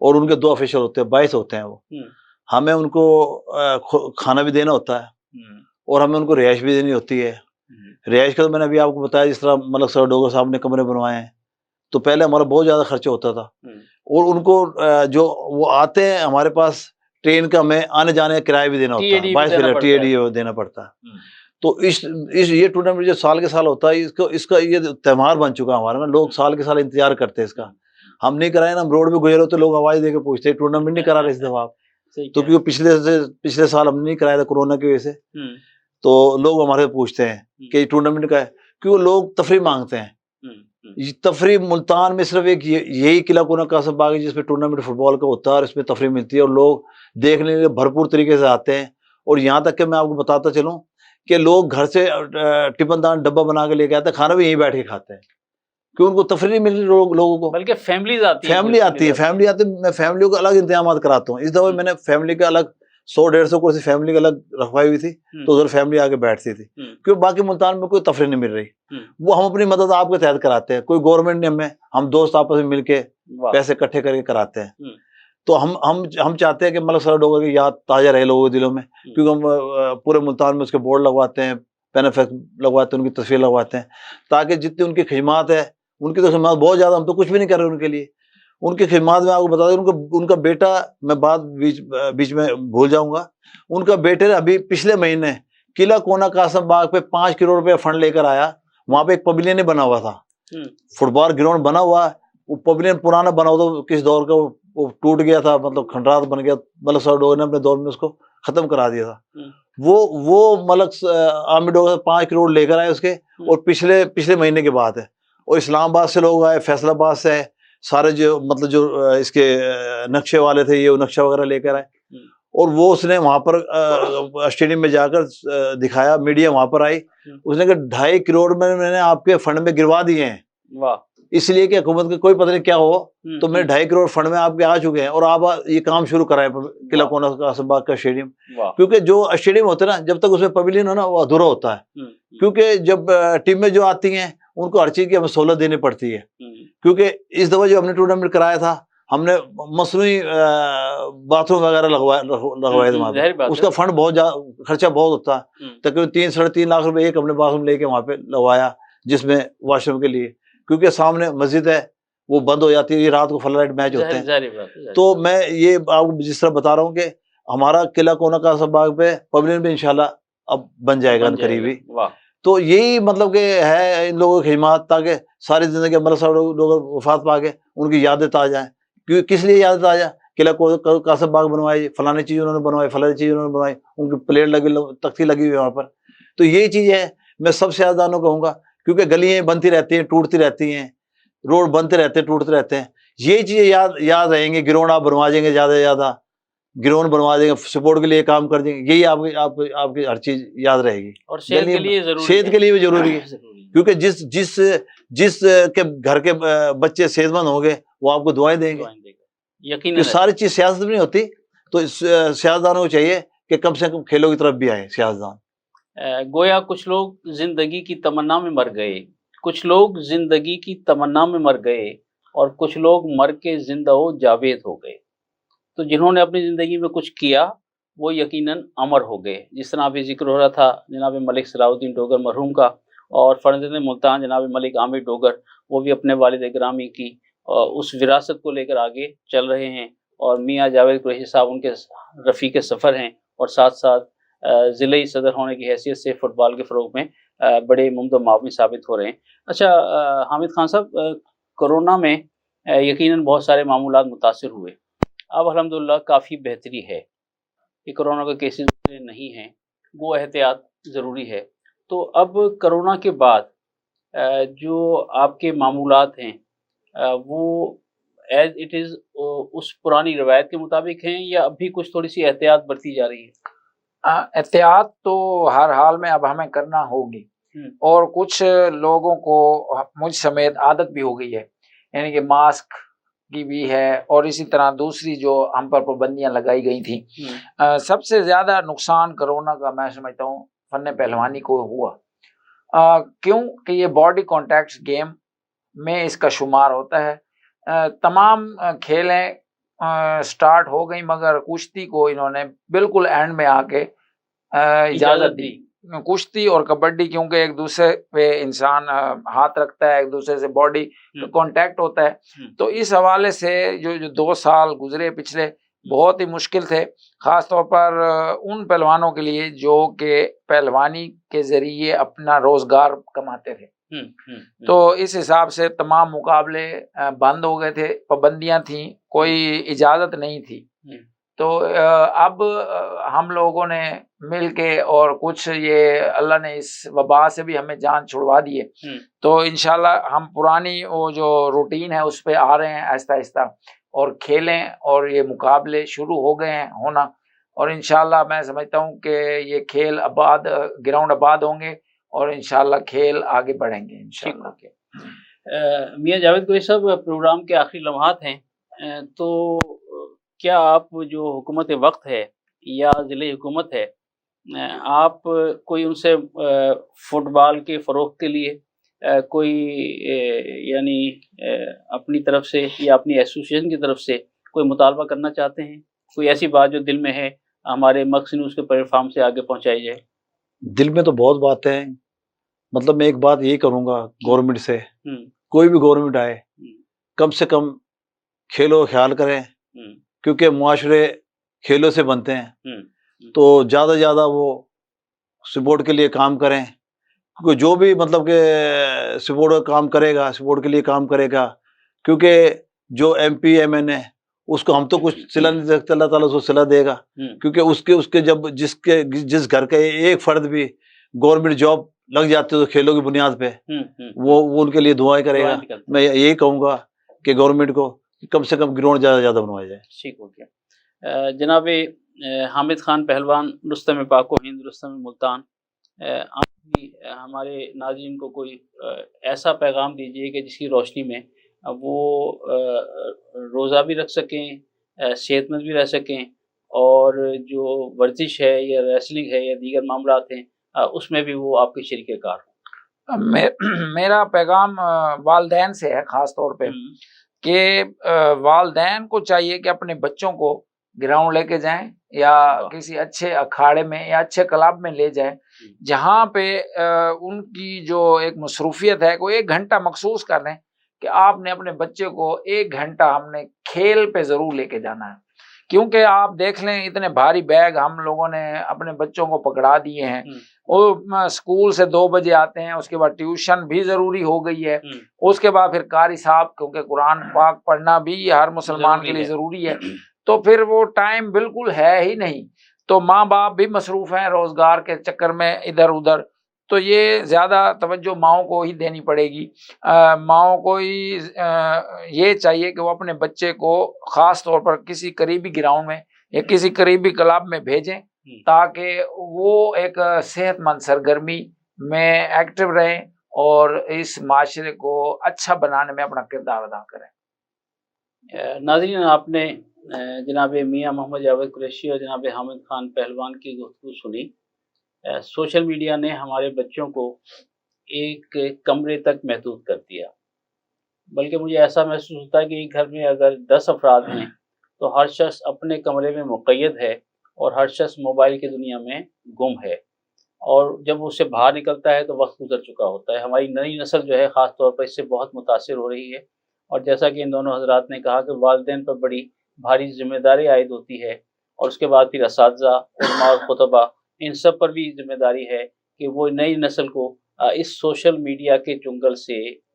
اور ان کے 2 آفیشر ہوتے ہیں، 22 ہوتے ہیں وہ. ہمیں ان کو کھانا بھی دینا ہوتا ہے اور ہمیں ان کو رہائش بھی دینی ہوتی ہے. رہائش کا تو میں نے ابھی آپ کو بتایا، جس طرح ملک سر ڈوگر صاحب نے کمرے بنوائے ہیں، تو پہلے ہمارا بہت زیادہ خرچہ ہوتا تھا. اور ان کو جو وہ آتے ہیں ہمارے پاس، ٹرین کا ہمیں آنے جانے کا کرایہ بھی دینا ہوتا ہے، 22 ٹی اے ڈی دینا پڑتا ہے. تو اس یہ ٹورنامنٹ جو سال کے سال ہوتا ہے، اس کا یہ تہوار بن چکا ہے ہمارا نا. لوگ سال کے سال انتظار کرتے ہیں اس کا. ہم نہیں کرائے نا، ہم روڈ پہ گزرے ہوتے لوگ آواز دے کے پوچھتے ٹورنامنٹ نہیں کرا رہے اس دفعہ آپ. تو کیونکہ پچھلے سال ہم نہیں کرایا تھا کورونا کی وجہ سے، تو لوگ ہمارے پوچھتے ہیں کہ ٹورنامنٹ کا ہے، کیونکہ لوگ تفریح مانگتے ہیں. تفریح ملتان میں صرف ایک یہی قلعہ کونا قاسم باغ ہے جس میں ٹورنامنٹ فٹ بال کا ہوتا ہے، اور اس میں تفریح ملتی ہے اور لوگ دیکھنے کے لیے بھرپور طریقے سے آتے ہیں. اور یہاں تک کہ میں آپ کو بتاتا چلوں کہ لوگ گھر سے ٹفن دان ڈبہ بنا کے لے کے آتے ہیں، کھانا بھی یہیں بیٹھ کے کھاتے ہیں، کیوں ان کو تفریح نہیں مل رہی لوگوں کو. بلکہ فیملی آتی ہے، میں فیملیوں کو الگ انتظامات کراتا ہوں. اس دفعہ میں نے فیملی کا الگ 100-150 کرسی فیملی کا الگ رکھوائی ہوئی تھی، تو ادھر فیملی آ کے بیٹھتی تھی، کیونکہ باقی ملتان میں کوئی تفریح نہیں مل رہی. وہ ہم اپنی مدد آپ کے تحت کراتے ہیں، کوئی گورنمنٹ نے ہم دوست آپس میں مل کے پیسے اکٹھے کر کے کراتے ہیں. تو ہم چاہتے ہیں کہ ملک سر ڈوگر کی یاد تازہ رہے لوگوں کے دلوں میں، کیونکہ ہم پورے ملتان میں اس کے بورڈ لگواتے ہیں، پینافلیکس لگواتے ہیں، ان کی تصویر لگواتے ہیں، تاکہ جتنی ان کی خدمات ہے، ان کی تو خدمات بہت زیادہ، ہم تو کچھ بھی نہیں کر رہے ان کے لیے. ان کی خدمات میں آپ کو بتا دوں، ان کا بیٹا، میں بات بیچ میں بھول جاؤں گا، ان کا بیٹے ابھی پچھلے مہینے قلعہ کونا قاسم باغ پہ 5 کروڑ روپے فنڈ لے کر آیا. وہاں پہ ایک پویلین بنا ہوا تھا، فٹ بال گراؤنڈ بنا ہوا. وہ پویلین پرانا بنا ہوا تو کس دور کا وہ ٹوٹ گیا تھا، مطلب کھنڈرات بن گیا. ملک سر ڈوگر نے اپنے دور میں اس کو ختم کرا دیا تھا. وہ ملک عامر ڈوگر 5 کروڑ لے کر آئے اس کے، اور پچھلے مہینے کی بات ہے. اور اسلام آباد سے لوگ آئے، فیصل آباد سے آئے، سارے جو مطلب جو اس کے نقشے والے تھے، یہ نقشہ وغیرہ لے کر آئے. اور وہ اس نے وہاں پر اسٹیڈیم میں جا کر دکھایا، میڈیا وہاں پر آئی. اس نے کہا 2.5 کروڑ میں نے آپ کے فنڈ میں گروا دیے ہیں، اس لیے کہ حکومت کا کوئی پتہ نہیں کیا ہو، تو میں 2.5 کروڑ فنڈ میں آپ کے آ چکے ہیں، اور آپ یہ کام شروع کرائے قلعہ کونا قاسم باغ کا اسٹیڈیم. کیونکہ جو اسٹیڈیم ہوتا ہے نا، جب تک اس میں پویلین ہو نا، وہ ادھورا ہوتا ہے. کیونکہ جب ٹیمیں جو آتی ہیں ان کو ہر چیز کی ہمیں سہولت دینی پڑتی ہے. کیونکہ اس دفعہ جو ہم نے ٹورنامنٹ کرایا تھا، ہم نے مصنوعی باتھ روم وغیرہ لگوائے تھے وہاں پہ. اس کا فنڈ بہت زیادہ، خرچہ بہت ہوتا ہے، تقریباً 3-3.5 لاکھ روپے ایک ہم نے باتھ روم لے کے وہاں پہ لگوایا، جس میں واش روم کے لیے، کیونکہ سامنے مسجد ہے، وہ بند ہو جاتی ہے، یہ رات کو فلڈ لائٹ میچ ہوتے ہیں. تو میں یہ آپ کو جس طرح بتا رہا ہوں کہ ہمارا قلعہ کونا قاسم باغ پہ پویلین بھی انشاءاللہ اب بن جائے گا قریبی. تو یہی مطلب کہ ہے ان لوگوں کی خدمات، تاکہ ساری زندگی ملک صاحب لوگ وفات پا کے ان کی یادیں تازہ ہیں. کیونکہ کس لیے یادیں تازہ؟ قلعہ قاسم باغ بنوائی، فلانی چیز انہوں نے بنوائی، فلانی چیز انہوں نے بنوائی، ان کی پلیٹ لگی، تختی لگی ہوئی وہاں پر. تو یہی چیز ہے. میں سب سیاستدانوں کو کہوں گا، کیونکہ گلیاں بنتی رہتی ہیں، ٹوٹتی رہتی ہیں، روڈ بنتے رہتے ہیں، ٹوٹتے رہتے ہیں. یہ چیزیں یاد رہیں گے. گراؤنڈ آپ بنوا دیں گے، زیادہ سے زیادہ گراؤنڈ بنوا دیں گے، سپورٹ کے لیے کام کر دیں گے، یہی آپ کی ہر چیز یاد رہے گی. اور صحت کے لیے ضروری ہے، صحت کے لیے بھی ضروری ہے. کیونکہ جس کے گھر کے بچے صحت مند ہوں گے، وہ آپ کو دعائیں دیں گے. یقیناً ساری چیز سیاست میں نہیں ہوتی. تو سیاستدانوں کو چاہیے کہ کم سے کم کھیلوں کی طرف بھی آئیں سیاستدان. گویا کچھ لوگ زندگی کی تمنا میں مر گئے، کچھ لوگ زندگی کی تمنا میں مر گئے، اور کچھ لوگ مر کے زندہ و جاوید ہو گئے. تو جنہوں نے اپنی زندگی میں کچھ کیا وہ یقیناً امر ہو گئے. جس طرح ابھی ذکر ہو رہا تھا جناب ملک صلاح الدین ڈوگر مرحوم کا، اور فرزند ملتان جناب ملک عامر ڈوگر، وہ بھی اپنے والد گرامی کی اس وراثت کو لے کر آگے چل رہے ہیں. اور میاں جاوید قریشی صاحب ان کے رفیق سفر ہیں، اور ساتھ ساتھ ضلعی صدر ہونے کی حیثیت سے فٹ بال کے فروغ میں بڑے ممد و معاون ثابت ہو رہے ہیں. اچھا حامد خان صاحب، کرونا میں یقیناً بہت سارے معمولات متاثر ہوئے. اب الحمدللہ کافی بہتری ہے کہ کرونا کے کیسز نہیں ہیں، وہ احتیاط ضروری ہے. تو اب کرونا کے بعد جو آپ کے معمولات ہیں وہ ایز اٹ از اس پرانی روایت کے مطابق ہیں، یا اب بھی کچھ تھوڑی سی احتیاط برتی جا رہی ہے؟ احتیاط تو ہر حال میں اب ہمیں کرنا ہوگی، اور کچھ لوگوں کو مجھ سمیت عادت بھی ہو گئی ہے، یعنی کہ ماسک کی بھی ہے، اور اسی طرح دوسری جو ہم پر پابندیاں لگائی گئی تھیں. سب سے زیادہ نقصان کرونا کا میں سمجھتا ہوں فن پہلوانی کو ہوا. کیوں کہ یہ باڈی کانٹیکٹ گیم میں اس کا شمار ہوتا ہے. تمام کھیلیں سٹارٹ ہو گئی، مگر کشتی کو انہوں نے بالکل اینڈ میں آ کے اجازت دی۔ کشتی اور کبڈی کیونکہ ایک دوسرے پہ انسان ہاتھ رکھتا ہے، ایک دوسرے سے باڈی کانٹیکٹ ہوتا ہے، تو اس حوالے سے جو 2 سال گزرے پچھلے بہت ہی مشکل تھے، خاص طور پر ان پہلوانوں کے لیے جو کہ پہلوانی کے ذریعے اپنا روزگار کماتے تھے۔ تو اس حساب سے تمام مقابلے بند ہو گئے تھے، پابندیاں تھیں، کوئی اجازت نہیں تھی۔ تو اب ہم لوگوں نے مل کے اور کچھ یہ اللہ نے اس وبا سے بھی ہمیں جان چھڑوا دی ہے، تو انشاءاللہ ہم پرانی وہ جو روٹین ہے اس پہ آ رہے ہیں آہستہ آہستہ، اور کھیلیں، اور یہ مقابلے شروع ہو گئے ہیں ہونا، اور انشاءاللہ میں سمجھتا ہوں کہ یہ کھیل آباد، گراؤنڈ آباد ہوں گے، اور انشاءاللہ کھیل آگے بڑھیں گے انشاءاللہ۔ میاں جاوید کوئی صاحب، پروگرام کے آخری لمحات ہیں، تو کیا آپ جو حکومت وقت ہے یا ضلع حکومت ہے، آپ کوئی ان سے فٹ بال کے فروغ کے لیے کوئی یعنی اپنی طرف سے یا اپنی ایسوسیشن کی طرف سے کوئی مطالبہ کرنا چاہتے ہیں؟ کوئی ایسی بات جو دل میں ہے ہمارے مکس نیوز کے پلیٹ فارم سے آگے پہنچائی جائے؟ دل میں تو بہت باتیں ہیں، مطلب میں ایک بات یہ کروں گا گورنمنٹ سے، کوئی بھی گورنمنٹ آئے کم سے کم کھیلوں کا خیال کریں، کیونکہ معاشرے کھیلوں سے بنتے ہیں، تو زیادہ سے زیادہ وہ سپورٹ کے لیے کام کریں، کیونکہ جو بھی مطلب کہ سپورٹ کا کام کرے گا، سپورٹ کے لیے کام کرے گا، کیونکہ جو ایم پی ایم این ہے اس کو ہم تو کچھ صلہ نہیں دے سکتے، اللہ تعالیٰ اس کو صلہ دے گا، کیونکہ اس کے جب جس گھر کا ایک فرد بھی گورنمنٹ جاب لگ جاتے تو کھیلوں کی بنیاد پہ وہ ان کے لیے دعائیں کرے گا۔ میں یہی کہوں گا کہ گورنمنٹ کو کم سے کم گراؤنڈ زیادہ سے زیادہ بنوایا جائے۔ ٹھیک ہو گیا۔ جناب حامد خان پہلوان، رستم پاک و ہند، رستم ملتان، آپ بھی ہمارے ناظرین کو کوئی ایسا پیغام دیجیے کہ جس کی روشنی میں وہ روزہ بھی رکھ سکیں، صحت مند بھی رہ سکیں، اور جو ورزش ہے یا ریسلنگ ہے یا دیگر معاملات ہیں اس میں بھی وہ آپ کے شریک کار ہوں۔ میرا پیغام والدین سے ہے خاص طور پہ، کہ والدین کو چاہیے کہ اپنے بچوں کو گراؤنڈ لے کے جائیں، یا کسی اچھے اکھاڑے میں یا اچھے کلب میں لے جائیں، جہاں پہ ان کی جو ایک مصروفیت ہے کوئی 1 گھنٹہ مخصوص کر لیں کہ آپ نے اپنے بچے کو 1 گھنٹہ ہم نے کھیل پہ ضرور لے کے جانا ہے، کیونکہ آپ دیکھ لیں اتنے بھاری بیگ ہم لوگوں نے اپنے بچوں کو پکڑا دیے ہیں، وہ اسکول سے 2 بجے آتے ہیں، اس کے بعد ٹیوشن بھی ضروری ہو گئی ہے، اس کے بعد پھر قاری صاحب، کیونکہ قرآن پاک پڑھنا بھی ہر مسلمان کے لیے ضروری ہے، تو پھر وہ ٹائم بالکل ہے ہی نہیں، تو ماں باپ بھی مصروف ہیں روزگار کے چکر میں ادھر ادھر، تو یہ زیادہ توجہ ماؤں کو ہی دینی پڑے گی۔ ماؤں کو ہی یہ چاہیے کہ وہ اپنے بچے کو خاص طور پر کسی قریبی گراؤنڈ میں یا کسی قریبی کلب میں بھیجیں، تاکہ وہ ایک صحت مند سرگرمی میں ایکٹیو رہیں اور اس معاشرے کو اچھا بنانے میں اپنا کردار ادا کریں۔ ناظرین، آپ نے جناب میاں محمد جاوید قریشی اور جناب حامد خان پہلوان کی گفتگو سنی۔ سوشل میڈیا نے ہمارے بچوں کو ایک کمرے تک محدود کر دیا، بلکہ مجھے ایسا محسوس ہوتا ہے کہ ایک گھر میں اگر 10 افراد ہیں تو ہر شخص اپنے کمرے میں مقید ہے اور ہر شخص موبائل کی دنیا میں گم ہے، اور جب اس سے باہر نکلتا ہے تو وقت گزر چکا ہوتا ہے۔ ہماری نئی نسل جو ہے خاص طور پر اس سے بہت متاثر ہو رہی ہے، اور جیسا کہ ان دونوں حضرات نے کہا کہ والدین پر بڑی بھاری ذمہ داری عائد ہوتی ہے، اور اس کے بعد پھر اساتذہ، علماء اور خطبہ، ان سب پر بھی ذمہ داری ہے کہ وہ نئی نسل کو اس سوشل میڈیا کے چنگل سے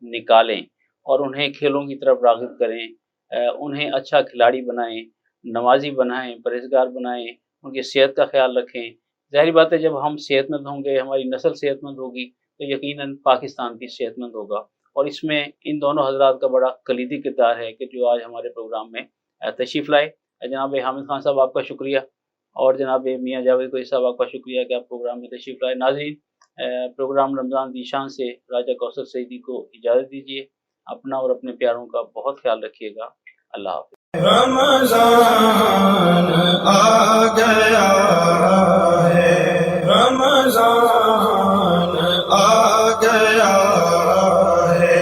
نکالیں اور انہیں کھیلوں کی طرف راغب کریں، انہیں اچھا کھلاڑی بنائیں، نمازی بنائیں، پرہیزگار بنائیں، ان کی صحت کا خیال رکھیں۔ ظاہری بات ہے جب ہم صحت مند ہوں گے، ہماری نسل صحت مند ہوگی، تو یقیناً پاکستان بھی صحت مند ہوگا، اور اس میں ان دونوں حضرات کا بڑا کلیدی کردار ہے کہ جو آج ہمارے پروگرام میں تشریف لائے۔ جناب حامد خان صاحب آپ کا شکریہ، اور جناب میاں جاوید قریشی صاحب آپ کا شکریہ کہ آپ پروگرام میں تشریف لائے۔ ناظرین، پروگرام رمضان ذیشان سے راجہ کوثر سعیدی کو اجازت دیجیے، اپنا اور اپنے پیاروں کا بہت خیال رکھیے گا۔ اللہ حافظ۔ رمضان آ گیا ہے، رمضان آ گیا ہے،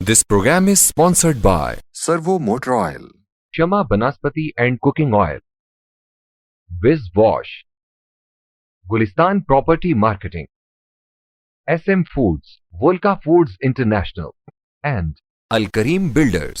This program is sponsored by Servo Motor Oil, Shama Banaspati and Cooking Oil, Viz Wash, Gulistan Property Marketing, SM Foods, Volca Foods International, and Al Kareem Builders.